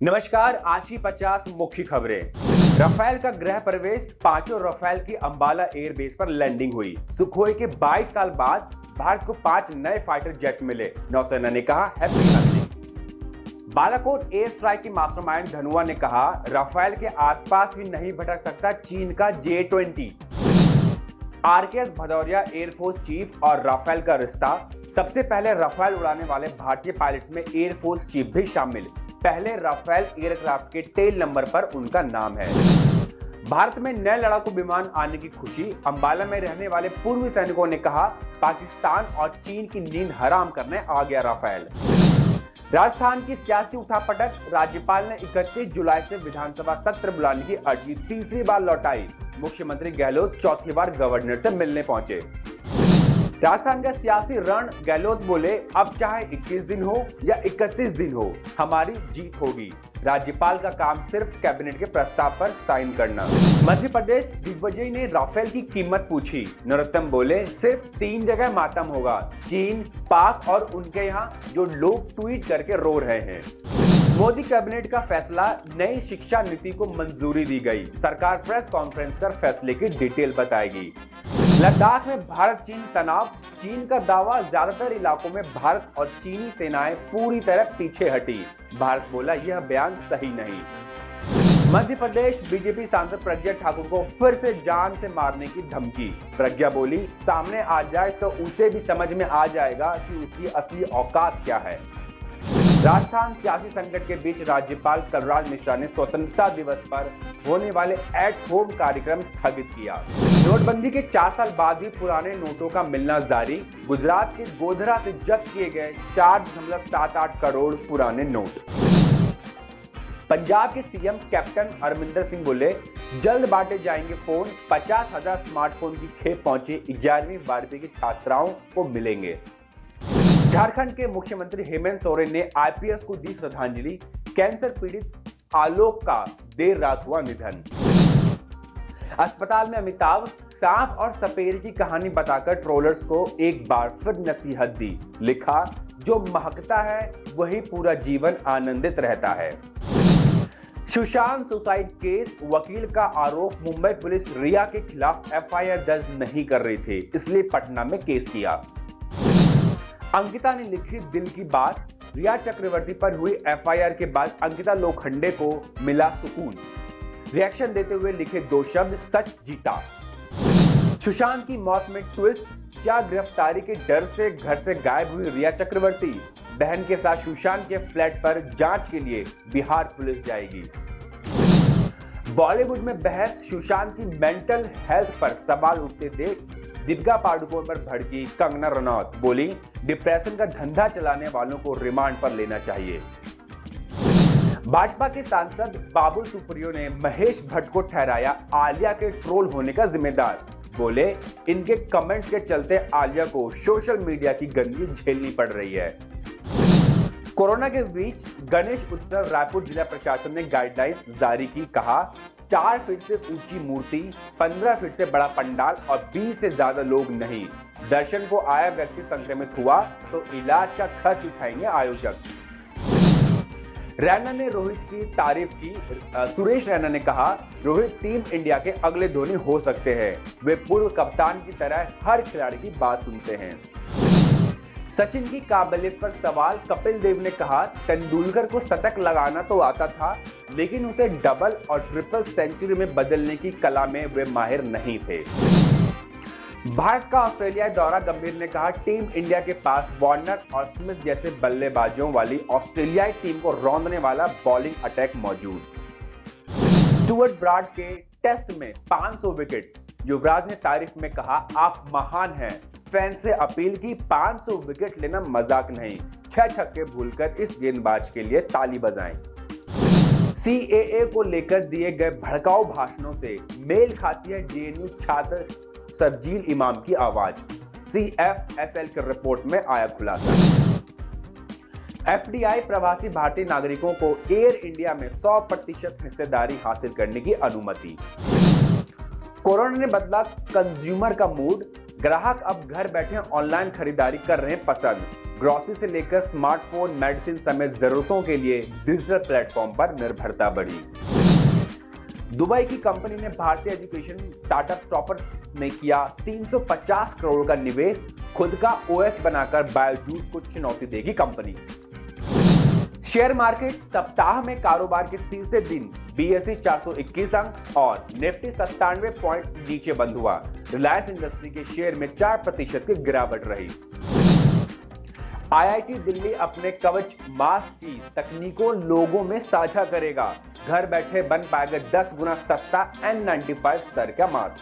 नमस्कार। आज की 50 मुख्य खबरें। राफेल का गृह प्रवेश, पांचों राफेल की अंबाला एयरबेस पर लैंडिंग हुई। सुखोई के 22 साल बाद भारत को 5 नए फाइटर जेट मिले। नौसेना ने कहा happy hunting. Balakot air strike की मास्टरमाइंड धनुआ ने कहा राफेल के आसपास भी नहीं भटक सकता चीन का J-20। RKS Bhadauria air force chief और राफेल का रिश्ता। सबसे पहले राफेल उड़ाने वाले भारतीय पायलट्स में एयरफोर्स चीफ भी शामिल। पहले राफेल एयरक्राफ्ट के टेल नंबर पर उनका नाम है। भारत में नए लड़ाकू विमान आने की खुशी। अंबाला में रहने वाले पूर्व सैनिकों ने कहा पाकिस्तान और चीन की नींद हराम करने आ गया राफेल। राजस्थान की सियासी उठापटक। राज्यपाल ने 31 जुलाई से विधानसभा सत्र बुलाने की अर्जी तीसरी बार लौटाई। मुख्यमंत्री गहलोत चौथी बार गवर्नर से मिलने पहुंचे। राजस्थान का सियासी रण। गहलोत बोले अब चाहे 21 दिन हो या 31 दिन हो हमारी जीत होगी। राज्यपाल का काम सिर्फ कैबिनेट के प्रस्ताव पर साइन करना। मध्य प्रदेश दिग्विजय ने राफेल की कीमत पूछी। नरोत्तम बोले सिर्फ 3 जगह मातम होगा, चीन, पाक और उनके यहाँ जो लोग ट्वीट करके रो रहे हैं। मोदी कैबिनेट का फैसला। नई शिक्षा नीति को मंजूरी दी गई। सरकार प्रेस कॉन्फ्रेंस कर फैसले की डिटेल बताएगी। लद्दाख में भारत चीन तनाव। चीन का दावा ज्यादातर इलाकों में भारत और चीनी सेनाएं पूरी तरह पीछे हटी। भारत बोला यह बयान सही नहीं। मध्य प्रदेश बीजेपी सांसद प्रज्ञा ठाकुर को फिर से जान से मारने की धमकी। प्रज्ञा बोली सामने आ जाए तो उसे भी समझ में आ जाएगा कि उसकी असली औकात क्या है। राजस्थान सियासी संकट के बीच राज्यपाल कलराज मिश्रा ने स्वतंत्रता दिवस पर होने वाले एट होम कार्यक्रम स्थगित किया। नोटबंदी के 4 साल बाद भी पुराने नोटों का मिलना जारी। गुजरात के गोधरा से जब्त किए गए 4.78 करोड़ पुराने नोट। पंजाब के सीएम कैप्टन अमरिंदर सिंह बोले जल्द बांटे जाएंगे फोन। 50,000 स्मार्टफोन की खेप पहुंचे 11वीं 12वीं की छात्राओं को मिलेंगे। झारखंड के मुख्यमंत्री हेमंत सोरेन ने आईपीएस को दी श्रद्धांजलि। कैंसर पीड़ित आलोक का देर रात हुआ निधन। अस्पताल में अमिताभ। सांप और सपेरे की कहानी बताकर ट्रोलर्स को एक बार फिर नसीहत दी। लिखा जो महकता है वही पूरा जीवन आनंदित रहता है। Sushant suicide case. वकील का आरोप मुंबई पुलिस रिया के खिलाफ एफआईआर दर्ज नहीं कर रही थी, इसलिए पटना में केस किया। अंकिता ने लिखी दिल की बात। रिया चक्रवर्ती पर हुई एफआईआर के बाद अंकिता लोखंडे को मिला सुकून। रिएक्शन देते हुए लिखे 2 शब्द सच जीता। सुशांत की मौत में ट्विस्ट। क्या गिरफ्तारी के डर से घर से गायब हुई रिया चक्रवर्ती? बहन के साथ सुशांत के फ्लैट पर जांच के लिए बिहार पुलिस जाएगी। बॉलीवुड में बहस। सुशांत की मेंटल हेल्थ पर सवाल उठते देख दीपिका पादुकोण पर भड़की कंगना रनौत। बोली डिप्रेशन का धंधा चलाने वालों को रिमांड पर लेना चाहिए। भाजपा के सांसद बाबुल सुप्रियो ने महेश भट्ट को ठहराया आलिया के ट्रोल होने का जिम्मेदार। बोले इनके कमेंट्स के चलते आलिया को सोशल मीडिया की गंदगी झेलनी पड़ रही है। कोरोना के बीच गणेश उत्सव। रायपुर जिला प्रशासन ने गाइडलाइंस जारी की। कहा 4 फीट से ऊंची मूर्ति, 15 फीट से बड़ा पंडाल और 20 से ज्यादा लोग नहीं। दर्शन को आया व्यक्ति संक्रमित हुआ तो इलाज का खर्च उठाएंगे आयोजक। रैना ने रोहित की तारीफ की। सुरेश रैना ने कहा रोहित टीम इंडिया के अगले धोनी हो सकते हैं। वे पूर्व कप्तान की तरह हर खिलाड़ी की बात सुनते हैं। सचिन की काबिलियत पर सवाल। कपिल देव ने कहा तेंदुलकर को शतक लगाना तो आता था, लेकिन उसे डबल और ट्रिपल सेंचुरी में बदलने की कला में वे माहिर नहीं थे। भारत का ऑस्ट्रेलिया दौरा। गंभीर ने कहा टीम इंडिया के पास वार्नर और स्मिथ जैसे बल्लेबाजों वाली ऑस्ट्रेलियाई टीम को रौंदने वाला बॉलिंग अटैक मौजूद। स्टुअर्ट ब्रॉड के टेस्ट में 500 विकेट। युवराज ने तारीफ में कहा आप महान हैं। फैन से अपील की 500 विकेट लेना मजाक नहीं। 6 छक्के भूलकर इस गेंदबाज के लिए ताली बजाएं। सीएए को लेकर दिए गए भड़काऊ भाषणों से मेल खाती है जेएनयू छात्र सरजील इमाम की आवाज। सीएफएसएल की रिपोर्ट में आया खुलासा। एफडीआई प्रवासी भारतीय नागरिकों को एयर इंडिया में 100% हिस्सेदारी हासिल करने की अनुमति। कोरोना ने बदला कंज्यूमर का मूड। ग्राहक अब घर बैठे ऑनलाइन खरीदारी कर रहे हैं पसंद। ग्रोसरी से लेकर स्मार्टफोन, मेडिसिन समेत जरूरतों के लिए डिजिटल प्लेटफॉर्म पर निर्भरता बढ़ी। दुबई की कंपनी ने भारतीय एजुकेशन स्टार्टअप टॉपर में किया 350 करोड़ का निवेश। खुद का ओएस बनाकर बायोजूस को चुनौती देगी कंपनी। शेयर मार्केट सप्ताह में कारोबार के तीसरे दिन बीएसई 421 अंक और निफ्टी 97 पॉइंट नीचे बंद हुआ। रिलायंस इंडस्ट्री के शेयर में 4% की गिरावट रही। आईआईटी दिल्ली अपने कवच मास्क की तकनीकों लोगों में साझा करेगा। घर बैठे बन पाएगा 10 गुना सस्ता N95 स्तर का मास्क।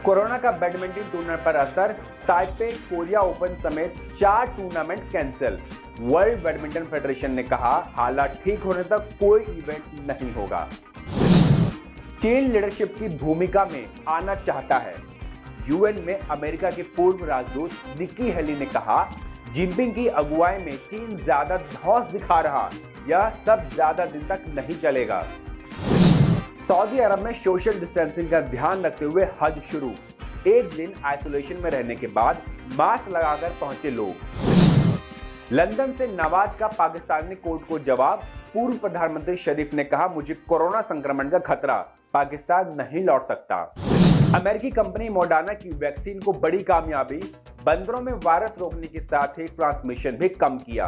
कोरोना का बैडमिंटन टूर्नामेंट पर असर, ताइपे कोरिया ओपन समेत 4 tournament cancel. World badminton federation ने कहा हालात ठीक होने तक कोई इवेंट नहीं होगा। चीन लीडरशिप की भूमिका में आना चाहता है। यूएन में अमेरिका के पूर्व राजदूत निक्की हेली ने कहा जिनपिंग की अगुवाई में चीन ज्यादा धौंस दिखा रहा, यह सब ज्यादा दिन तक नहीं चलेगा। सऊदी अरब में सोशल डिस्टेंसिंग का ध्यान रखते हुए हज शुरू। एक दिन आइसोलेशन में रहने के बाद मास्क लगाकर पहुंचे लोग। लंदन से नवाज का पाकिस्तानी कोर्ट को जवाब। पूर्व प्रधानमंत्री शरीफ ने कहा मुझे कोरोना संक्रमण का खतरा, पाकिस्तान नहीं लौट सकता। अमेरिकी कंपनी मॉडर्ना की वैक्सीन को बड़ी कामयाबी। बंदरों में वायरस रोकने के साथ ही ट्रांसमिशन भी कम किया।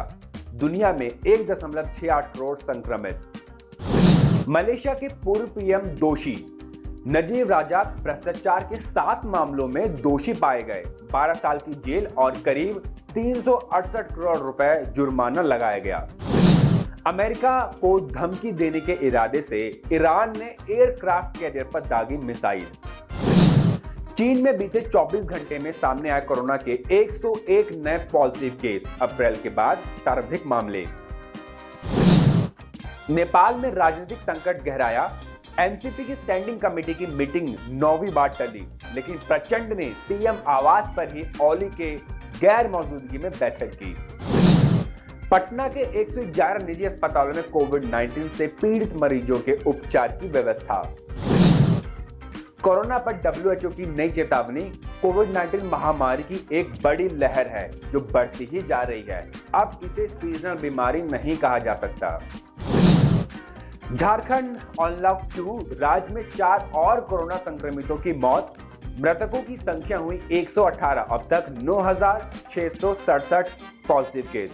दुनिया में 1.68 करोड़ संक्रमित। मलेशिया के पूर्व पीएम दोषी। नजीब राजाक भ्रष्टाचार के 7 मामलों में दोषी पाए गए। 12 साल की जेल और करीब 368 करोड़ रुपए जुर्माना लगाया गया। अमेरिका को धमकी देने के इरादे से ईरान ने एयरक्राफ्ट कैरियर पर दागी मिसाइल। चीन में बीते 24 घंटे में सामने आए कोरोना के 101 नए पॉजिटिव केस। अप्रैल के बाद सर्वाधिक मामले। नेपाल में राजनीतिक संकट गहराया। एनसीपी की स्टैंडिंग कमेटी की मीटिंग 9वीं बार टली, लेकिन प्रचंड ने सीएम आवास पर ही ओली के गैर मौजूदगी में बैठक की। पटना के 111 निजी अस्पतालों में कोविड-19 से पीड़ित मरीजों के उपचार की व्यवस्था। कोरोना पर डब्ल्यूएचओ की नई चेतावनी। कोविड-19 महामारी की एक बड़ी लहर है जो बढ़ती ही जा रही है। अब इसे सीजनल बीमारी नहीं कहा जा सकता। झारखंड अनलॉक 2, राज्य में 4 और कोरोना संक्रमितों की मौत। मृतकों की संख्या हुई 118। अब तक 9,667 पॉजिटिव केस।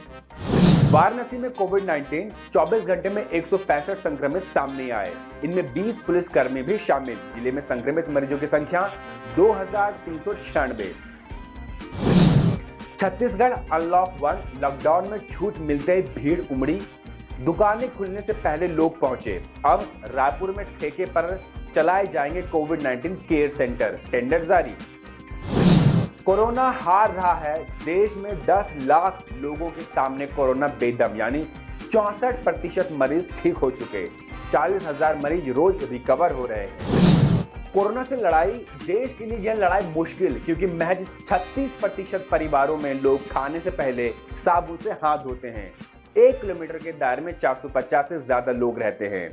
वाराणसी में कोविड-19 24 घंटे में 165 संक्रमित सामने आए। इनमें 20 पुलिसकर्मी भी शामिल। जिले में संक्रमित मरीजों की संख्या 2,396। छत्तीसगढ़ अनलॉक 1, लॉकडाउन में छूट मिलते ही भीड़ उमड़ी। दुकानें खुलने से पहले लोग पहुंचे। अब रायपुर में ठेके पर चलाए जाएंगे कोविड-19 केयर सेंटर। टेंडर जारी। कोरोना हार रहा है। देश में 10 लाख लोगों के सामने कोरोना बेदम, यानी 64% मरीज ठीक हो चुके। 40,000 मरीज रोज रिकवर हो रहे हैं। कोरोना से लड़ाई। देश के लिए यह लड़ाई मुश्किल, क्योंकि महज 36% परिवारों में लोग खाने से पहले साबुन से हाथ धोते हैं। 1 किलोमीटर के दायरे में 450 से ज्यादा लोग रहते हैं।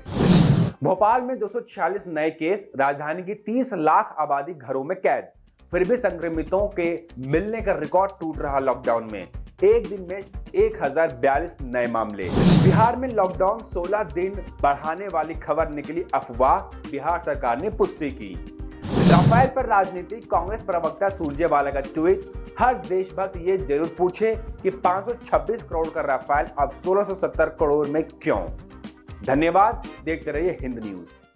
भोपाल में 246 नए केस। राजधानी की 30 लाख आबादी घरों में कैद। फिर भी संक्रमितों के मिलने का रिकॉर्ड टूट रहा लॉकडाउन में। एक दिन में 1042 नए मामले। बिहार में लॉकडाउन 16 दिन बढ़ाने वाली खबर निकली अफवाह। बिहार सरकार ने पुष्टि की। राफेल पर राजनीति। कांग्रेस प्रवक्ता सुरजेवाला का ट्वीट। हर देशभक्त ये जरूर पूछे कि 526 करोड़ का राफेल अब 1670 करोड़ में क्यों। धन्यवाद। देखते रहिए हिंद न्यूज।